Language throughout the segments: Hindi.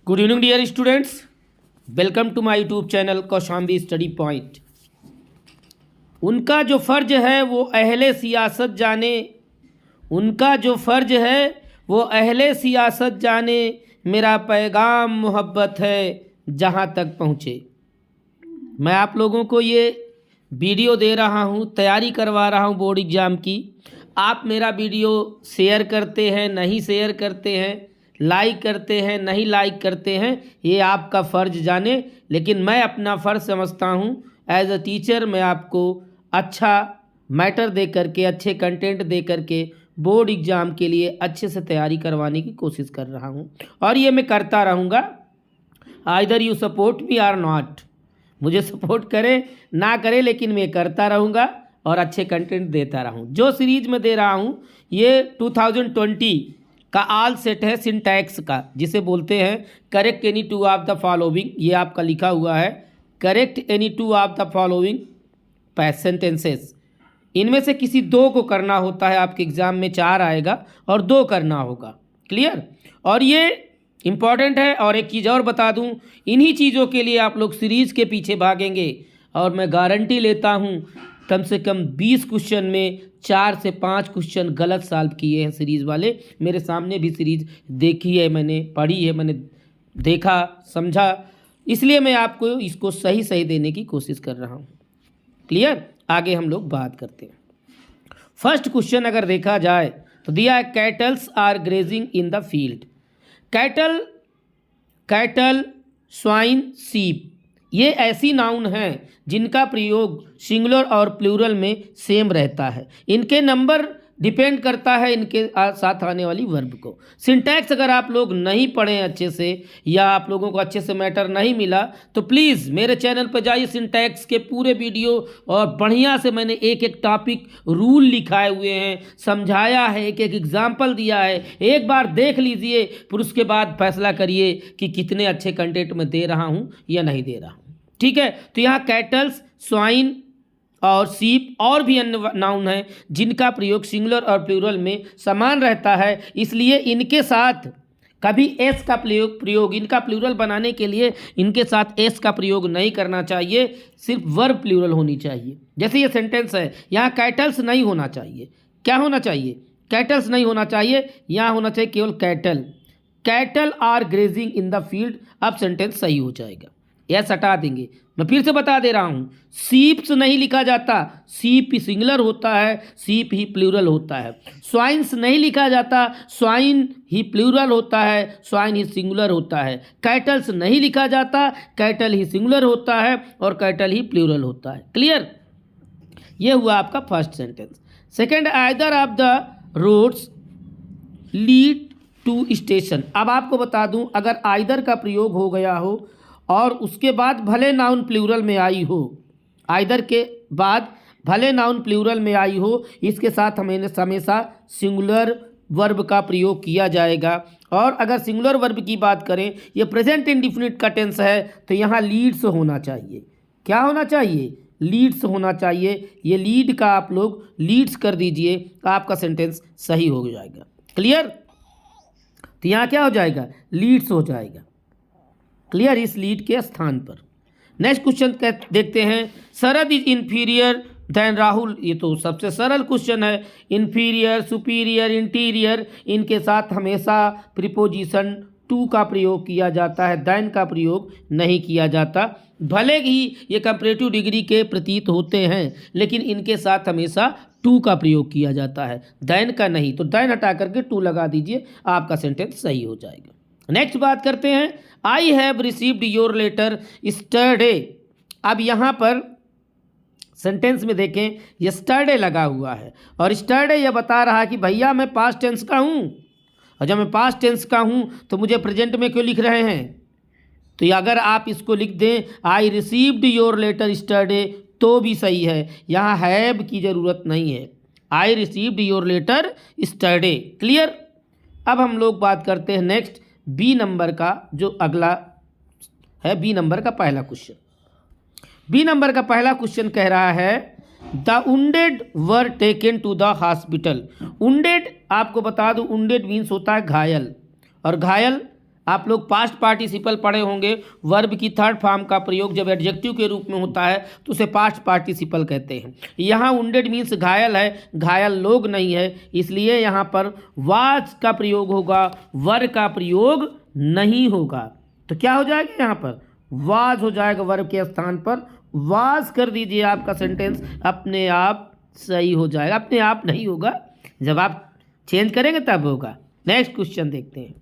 Good evening dear students, welcome to my YouTube channel Kaushambi study point. उनका जो फ़र्ज है वो अहले सियासत जाने, उनका जो फ़र्ज है वो अहले सियासत जाने, मेरा पैगाम मोहब्बत है जहाँ तक पहुँचे। मैं आप लोगों को ये वीडियो दे रहा हूँ, तैयारी करवा रहा हूँ बोर्ड एग्ज़ाम की। आप मेरा वीडियो शेयर करते हैं, नहीं शेयर करते हैं, लाइक करते हैं, नहीं लाइक करते हैं, ये आपका फ़र्ज़ जाने। लेकिन मैं अपना फ़र्ज़ समझता हूँ एज अ टीचर, मैं आपको अच्छा मैटर दे करके, अच्छे कंटेंट दे करके बोर्ड एग्ज़ाम के लिए अच्छे से तैयारी करवाने की कोशिश कर रहा हूँ और ये मैं करता रहूँगा। Either you support me or not, मुझे सपोर्ट करें ना करें, लेकिन मैं करता रहूँगा और अच्छे कंटेंट देता रहूँ। जो सीरीज़ में दे रहा हूँ ये 2020 का ऑल सेट है सिंटैक्स का, जिसे बोलते हैं correct any two of the following. ये आपका लिखा हुआ है correct any two of the following sentences. इनमें से किसी दो को करना होता है, आपके एग्ज़ाम में 4 आएगा और 2 करना होगा। क्लियर? और ये इम्पॉर्टेंट है। और एक चीज़ और बता दूं, इन्हीं चीज़ों के लिए आप लोग सीरीज़ के पीछे भागेंगे और मैं गारंटी लेता हूं कम से कम 20 क्वेश्चन में 4 से 5 क्वेश्चन गलत सॉल्व किए हैं सीरीज़ वाले। मेरे सामने भी सीरीज़ देखी है, मैंने पढ़ी है, मैंने देखा, समझा, इसलिए मैं आपको इसको सही सही देने की कोशिश कर रहा हूँ। क्लियर? आगे हम लोग बात करते हैं। फर्स्ट क्वेश्चन अगर देखा जाए तो दिया है cattles are grazing in the field. Cattle, swine, sheep, ये ऐसी नाउन हैं जिनका प्रयोग सिंगुलर और प्लूरल में सेम रहता है। इनके नंबर डिपेंड करता है इनके साथ आने वाली वर्ब को। सिंटैक्स अगर आप लोग नहीं पढ़ें अच्छे से या आप लोगों को अच्छे से मैटर नहीं मिला तो प्लीज़ मेरे चैनल पर जाइए, सिंटैक्स के पूरे वीडियो और बढ़िया से मैंने एक एक टॉपिक रूल लिखाए हुए हैं, समझाया है, एक एक एग्जाम्पल दिया है। एक बार देख लीजिए, फिर उसके बाद फैसला करिए कि कितने अच्छे कंटेंट में दे रहा हूँ या नहीं दे रहा हूँ। ठीक है? तो यहाँ कैटल्स, स्वाइन और सीप और भी अन्य नाउन हैं जिनका प्रयोग सिंगुलर और प्लूरल में समान रहता है, इसलिए इनके साथ कभी एस का प्रयोग इनका प्लूरल बनाने के लिए इनके साथ एस का प्रयोग नहीं करना चाहिए, सिर्फ वर्ब प्लूरल होनी चाहिए। जैसे ये सेंटेंस है, यहाँ कैटल्स नहीं होना चाहिए। क्या होना चाहिए? कैटल्स नहीं होना चाहिए, यहाँ होना चाहिए केवल cattle. Cattle are grazing in the field, अब सेंटेंस सही हो जाएगा। यस हटा देंगे। मैं फिर से बता दे रहा हूँ, सीप्स नहीं लिखा जाता, सीप ही सिंगुलर होता है, सीप ही प्लूरल होता है। स्वाइन्स नहीं लिखा जाता, स्वाइन ही प्लूरल होता है, स्वाइन ही सिंगुलर होता है। कैटल्स नहीं लिखा जाता, कैटल ही सिंगुलर होता है और कैटल ही प्लूरल होता है। क्लियर? ये हुआ आपका first sentence. Second, either of the roads lead to station. अब आपको बता दूं, अगर आइदर का प्रयोग हो गया हो और उसके बाद भले नाउन प्लूरल में आई हो, आइदर के बाद भले नाउन प्लूरल में आई हो, इसके साथ हमेशा सिंगुलर वर्ब का प्रयोग किया जाएगा। और अगर सिंगुलर वर्ब की बात करें, ये प्रेजेंट इंडेफिनिट का टेंस है, तो यहाँ लीड्स होना चाहिए। क्या होना चाहिए? लीड्स होना चाहिए। ये लीड का आप लोग लीड्स कर दीजिए, आपका सेंटेंस सही हो जाएगा। क्लियर? तो यहाँ क्या हो जाएगा? लीड्स हो जाएगा। क्लियर? इस लीड के स्थान पर। नेक्स्ट क्वेश्चन देखते हैं, शरद इज इन्फीरियर देन राहुल। ये तो सबसे सरल क्वेश्चन है। इन्फीरियर, सुपीरियर, इंटीरियर, इनके साथ हमेशा प्रीपोजिशन टू का प्रयोग किया जाता है, देन का प्रयोग नहीं किया जाता। भले ही ये कंपैरेटिव डिग्री के प्रतीत होते हैं, लेकिन इनके साथ हमेशा टू का प्रयोग किया जाता है, देन का नहीं। तो देन हटा करके टू लगा दीजिए, आपका सेंटेंस सही हो जाएगा। नेक्स्ट बात करते हैं, I have received your letter yesterday. अब यहाँ पर सेंटेंस में देखें, यस्टरडे लगा हुआ है और यस्टरडे यह बता रहा है कि भैया मैं पास्ट टेंस का हूँ, और जब मैं पास्ट टेंस का हूँ तो मुझे प्रेजेंट में क्यों लिख रहे हैं? तो अगर आप इसको लिख दें I received your letter yesterday तो भी सही है, यहाँ हैव की ज़रूरत नहीं है। I received your letter yesterday. Clear? अब हम लोग बात करते हैं नेक्स्ट बी नंबर का, जो अगला है बी नंबर का पहला क्वेश्चन। बी नंबर का पहला क्वेश्चन कह रहा है the wounded were taken to the hospital. Wounded आपको बता दूं, उंडेड मीन्स होता है घायल, और घायल आप लोग पास्ट पार्टिसिपल पढ़े होंगे। वर्ब की थर्ड फॉर्म का प्रयोग जब एडजेक्टिव के रूप में होता है तो उसे पास्ट पार्टिसिपल कहते हैं। यहाँ वुंडेड मीन्स घायल है, घायल लोग नहीं है, इसलिए यहाँ पर वाज का प्रयोग होगा, वर का प्रयोग नहीं होगा। तो क्या हो जाएगा, यहाँ पर वाज हो जाएगा, वर्ब के स्थान पर वाज कर दीजिए, आपका सेंटेंस अपने आप सही हो जाएगा। अपने आप नहीं होगा, जब आप चेंज करेंगे तब होगा। नेक्स्ट क्वेश्चन देखते हैं।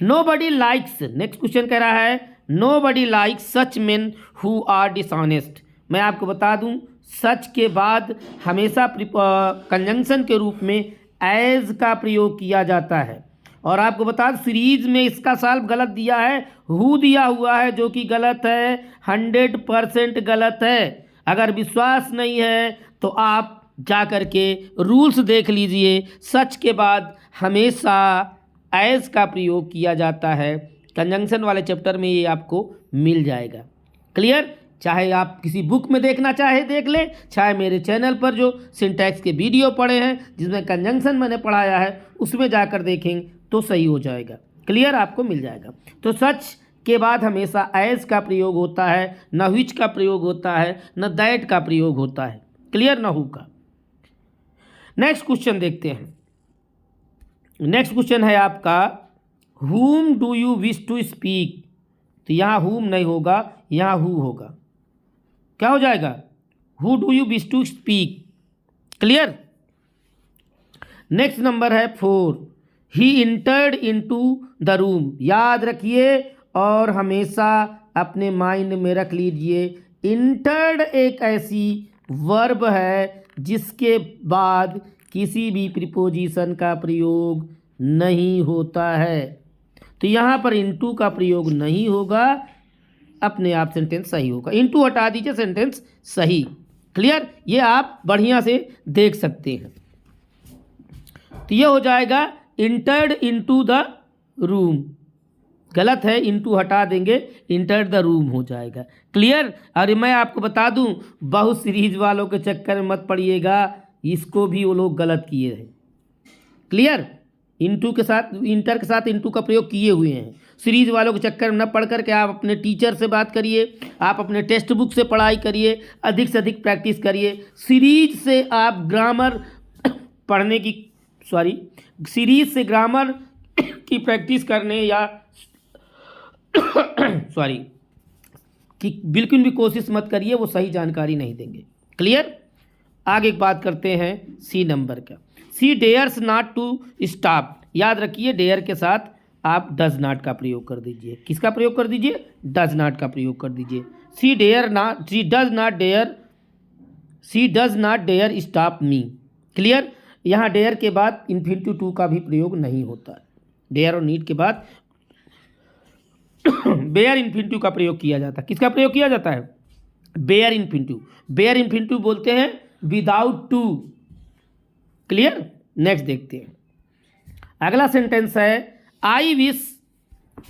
नोबडी लाइक्स, नेक्स्ट क्वेश्चन कह रहा है nobody likes such men who are dishonest. मैं आपको बता दूं, सच के बाद हमेशा कंजंक्शन के रूप में एज का प्रयोग किया जाता है। और आपको बता दूं सीरीज में इसका सॉल्व गलत दिया है, हु दिया हुआ है, जो कि गलत है, 100% गलत है। अगर विश्वास नहीं है तो आप जा कर के रूल्स देख लीजिए। सच के बाद हमेशा एज का प्रयोग किया जाता है, कंजंक्शन वाले चैप्टर में ये आपको मिल जाएगा। क्लियर? चाहे आप किसी बुक में देखना चाहे देख ले, चाहे मेरे चैनल पर जो सिंटैक्स के वीडियो पड़े हैं जिसमें कंजंक्शन मैंने पढ़ाया है उसमें जाकर देखेंगे तो सही हो जाएगा। क्लियर? आपको मिल जाएगा। तो सच के बाद हमेशा एज का प्रयोग होता है, न व्हिच का प्रयोग होता है, न दैट का प्रयोग होता है। क्लियर? न हु का। नेक्स्ट क्वेश्चन देखते हैं। नेक्स्ट क्वेश्चन है आपका whom do you wish to speak. तो यहाँ whom नहीं होगा, यहाँ who होगा। क्या हो जाएगा? who do you wish to speak. Clear? Next number है 4, he entered into the room. याद रखिए और हमेशा अपने माइंड में रख लीजिए, इंटर्ड एक ऐसी वर्ब है जिसके बाद किसी भी प्रीपोजिशन का प्रयोग नहीं होता है। तो यहाँ पर इनटू का प्रयोग नहीं होगा, अपने आप सेंटेंस सही होगा। इनटू हटा दीजिए, सेंटेंस सही। क्लियर? ये आप बढ़िया से देख सकते हैं। तो ये हो जाएगा इंटर्ड इनटू द रूम। गलत है, इनटू हटा देंगे, इंटर्ड द रूम हो जाएगा। क्लियर? और मैं आपको बता दूं, बहुत सीरीज वालों के चक्कर में मत पड़िएगा, इसको भी वो लोग गलत किए हैं। क्लियर? इनटू के साथ, इंटर के साथ इनटू का प्रयोग किए हुए हैं। सीरीज वालों के चक्कर में न पढ़ करके आप अपने टीचर से बात करिए, आप अपने टेक्स्ट बुक से पढ़ाई करिए, अधिक से अधिक प्रैक्टिस करिए। सीरीज से आप ग्रामर पढ़ने की सीरीज से ग्रामर की प्रैक्टिस करने या कि बिल्कुल भी कोशिश मत करिए, वो सही जानकारी नहीं देंगे। क्लियर? आगे बात करते हैं सी नंबर का। सी डेयर्स नॉट टू स्टॉप। याद रखिए, डेयर के साथ आप डज नॉट का प्रयोग कर दीजिए। किसका प्रयोग कर दीजिए? डज नॉट का प्रयोग कर दीजिए। She does not dare stop me. Clear? यहाँ डेयर के बाद इन्फिनिटिव टू का भी प्रयोग नहीं होता है। डेयर और नीड के बाद बेयर इन्फिनिटिव का प्रयोग किया जाता है। किसका प्रयोग किया जाता है? Bear infinitive. बेयर इन्फिनिटिव बोलते हैं विदाउट टू। क्लियर? नेक्स्ट देखते हैं। अगला सेंटेंस है आई wish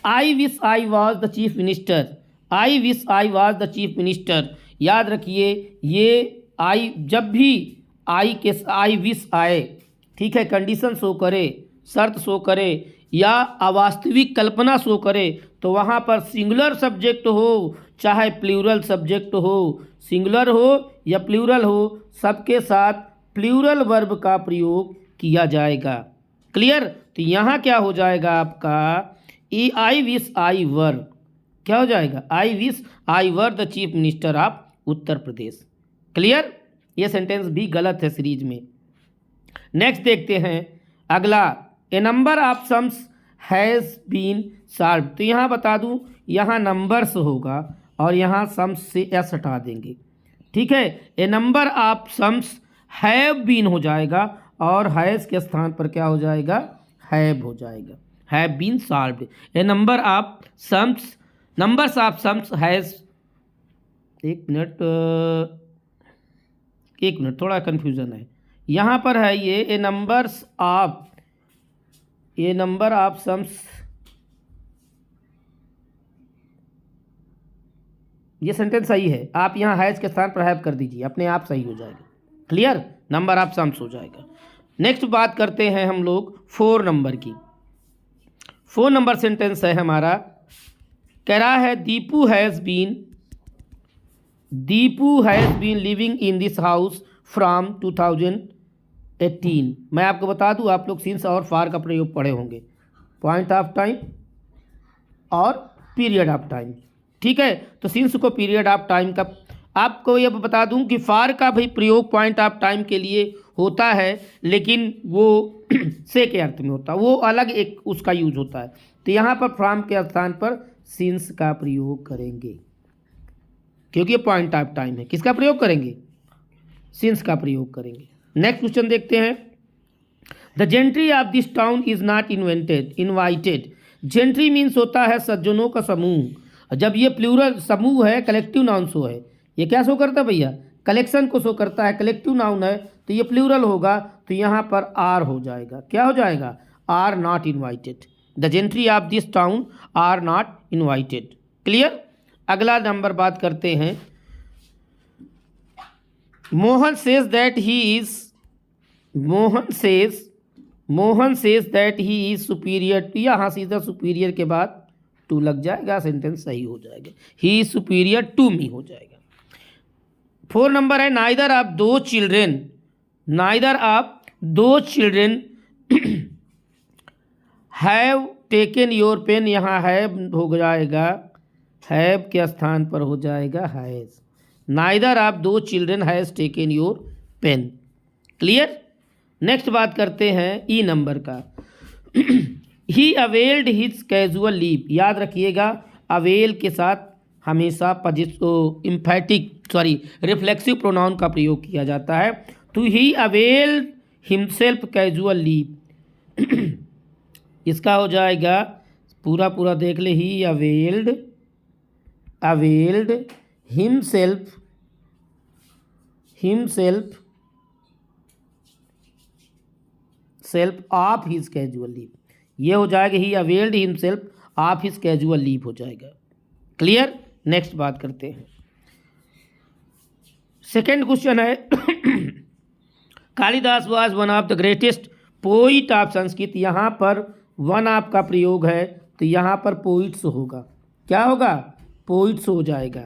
I was the chief minister. I wish I was the chief minister. याद रखिए, ये आई जब भी आई विश आए, ठीक है, कंडीशन शो करे, शर्त शो करे या अवास्तविक कल्पना शो करे, तो वहाँ पर सिंगुलर सब्जेक्ट हो चाहे प्लूरल सब्जेक्ट हो, सिंगुलर हो या प्लूरल हो, सबके साथ प्लूरल वर्ब का प्रयोग किया जाएगा। क्लियर? तो यहाँ क्या हो जाएगा आपका? I wish I were. क्या हो जाएगा? I wish I were the chief minister of Uttar Pradesh. Clear? ये सेंटेंस भी गलत है सीरीज में। नेक्स्ट देखते हैं अगला, a number of sums has been solve. तो यहाँ बता दूँ, यहाँ नंबर्स होगा और यहाँ सम्स से एस हटा देंगे। ठीक है? A number of sums have been हो जाएगा और हैज़ के स्थान पर क्या हो जाएगा? हैव हो जाएगा। Have been solved. A number of sums, numbers of sums has, एक मिनट थोड़ा कन्फ्यूज़न है यहाँ पर है। ये ए नंबर ऑफ सम्स, ये सेंटेंस सही है। आप यहाँ हैज़ के स्थान पर हैव कर दीजिए, अपने आप सही हो जाएगा। क्लियर? नंबर ऑफ सम्स हो जाएगा। नेक्स्ट बात करते हैं हम लोग 4 नंबर की। 4 नंबर सेंटेंस है हमारा, कह रहा है Deepu has been living in this house from 2018। मैं आपको बता दूं, आप लोग सिंस और फार का प्रयोग पढ़े होंगे, पॉइंट ऑफ टाइम और पीरियड ऑफ टाइम। ठीक है, तो सिंस को पीरियड ऑफ टाइम का, आपको ये बता दूं कि फार का भी प्रयोग पॉइंट ऑफ टाइम के लिए होता है, लेकिन वो से के अर्थ में होता है, वो अलग एक उसका यूज होता है। तो यहाँ पर फ्रॉम के स्थान पर सिंस का प्रयोग करेंगे, क्योंकि ये पॉइंट ऑफ टाइम है। किसका प्रयोग करेंगे? सिंस का प्रयोग करेंगे। नेक्स्ट क्वेश्चन देखते हैं। The gentry of this town is not invited. Gentry means होता है सज्जनों का समूह। जब ये प्लूरल समूह है, कलेक्टिव नाउन शो है, ये क्या शो करता है भैया? कलेक्शन को शो करता है, कलेक्टिव नाउन है, तो ये प्लूरल होगा, तो यहाँ पर आर हो जाएगा। क्या हो जाएगा? Are not invited. The gentry of this town are not invited. Clear? अगला नंबर बात करते हैं। Mohan says that he is superior. यहाँ सीधा सुपीरियर के बाद टू लग जाएगा, सेंटेंस सही हो जाएगा। He is superior to me हो जाएगा। 4 नंबर है नाइदर ऑफ दो children have taken your pen. यहाँ हैव हो जाएगा, हैव के स्थान पर हो जाएगा हैज़। नाइदर ऑफ दो children has taken your pen. Clear? Next बात करते हैं ई नंबर का। He availed his casual leave. याद रखिएगा, अवेल के साथ हमेशा रिफ्लेक्सिव प्रोनाउन का प्रयोग किया जाता है। तो he availed himself casual leave, इसका हो जाएगा पूरा देख ले। He availed himself of his casual leave, ये हो जाएगा। He availed himself of his casual leave हो जाएगा। क्लियर? नेक्स्ट बात करते हैं। सेकेंड क्वेश्चन है Kalidas was one of the greatest poet of Sanskrit. यहाँ पर वन ऑफ का प्रयोग है, तो यहाँ पर पोइट्स होगा। क्या होगा? पोइट्स हो जाएगा।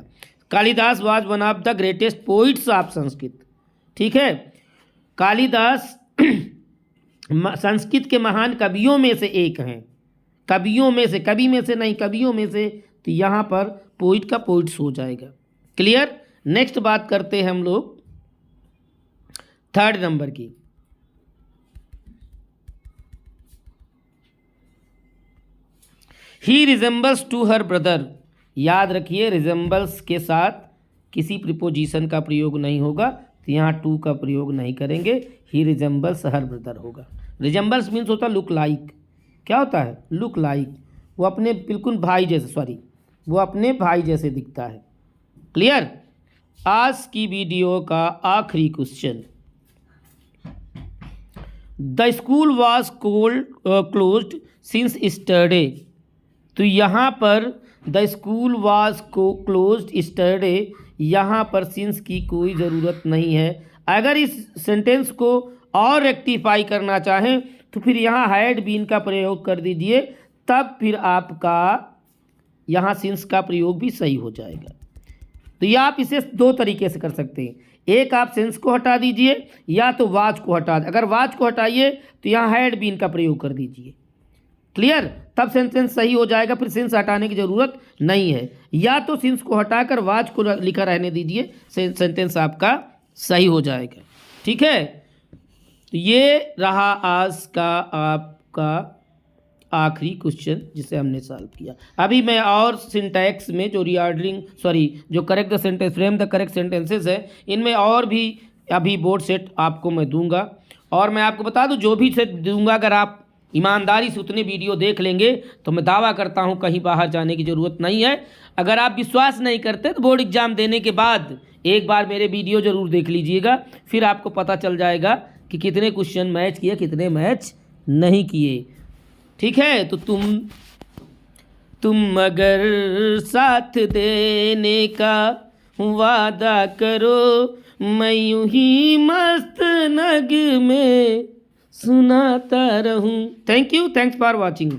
Kalidas was one of the greatest poets of Sanskrit. ठीक है, कालिदास संस्कृत के महान कवियों में से एक हैं। कवियों में से, कवि में से नहीं, कवियों में से, तो यहाँ पर पोइट का पोइट्स हो जाएगा। क्लियर? नेक्स्ट बात करते हैं हम लोग 3rd नंबर की। ही रिजेंबल्स टू हर ब्रदर। याद रखिए, रिजेंबल्स के साथ किसी प्रीपोजिशन का प्रयोग नहीं होगा, तो यहाँ टू का प्रयोग नहीं करेंगे। ही रिजेंबल्स हर ब्रदर होगा। रिजेंबल्स मीन्स होता है लुक लाइक। क्या होता है? Look like. वो अपने बिल्कुल भाई जैसे, वो अपने भाई जैसे दिखता है। क्लियर? आज की वीडियो का आखिरी question. The school was closed since yesterday. तो यहाँ पर the school was closed yesterday, यहाँ पर सिंस की कोई ज़रूरत नहीं है। अगर इस सेंटेंस को और रेक्टिफाई करना चाहें तो फिर यहाँ हैड बीन का प्रयोग कर दीजिए, तब फिर आपका यहाँ सिंस का प्रयोग भी सही हो जाएगा। तो ये आप इसे 2 तरीके से कर सकते हैं। एक, आप सिंस को हटा दीजिए, या तो वाज को हटा। अगर वाज को हटाइए तो यहाँ हैड बीन का प्रयोग कर दीजिए। क्लियर? तब सेंटेंस सही हो जाएगा, फिर सिंस हटाने की ज़रूरत नहीं है। या तो सिंस को हटाकर वाज को लिखा रहने दीजिए, सेंटेंस आपका सही हो जाएगा। ठीक है, तो ये रहा आज का आपका आखिरी क्वेश्चन जिसे हमने सॉल्व किया। अभी मैं और सिंटैक्स में जो जो correct the sentence, frame the correct sentences है, इनमें और भी अभी बोर्ड सेट आपको मैं दूंगा। और मैं आपको बता दूं, जो भी सेट दूंगा, अगर आप ईमानदारी से उतने वीडियो देख लेंगे तो मैं दावा करता हूं कहीं बाहर जाने की ज़रूरत नहीं है। अगर आप विश्वास नहीं करते तो बोर्ड एग्ज़ाम देने के बाद एक बार मेरे वीडियो ज़रूर देख लीजिएगा, फिर आपको पता चल जाएगा कि कितने क्वेश्चन मैच किए, कितने मैच नहीं किए। ठीक है, तो तुम अगर साथ देने का वादा करो, मैं यूं ही मस्त नग में सुनाता रहूं। Thank you, thanks for watching.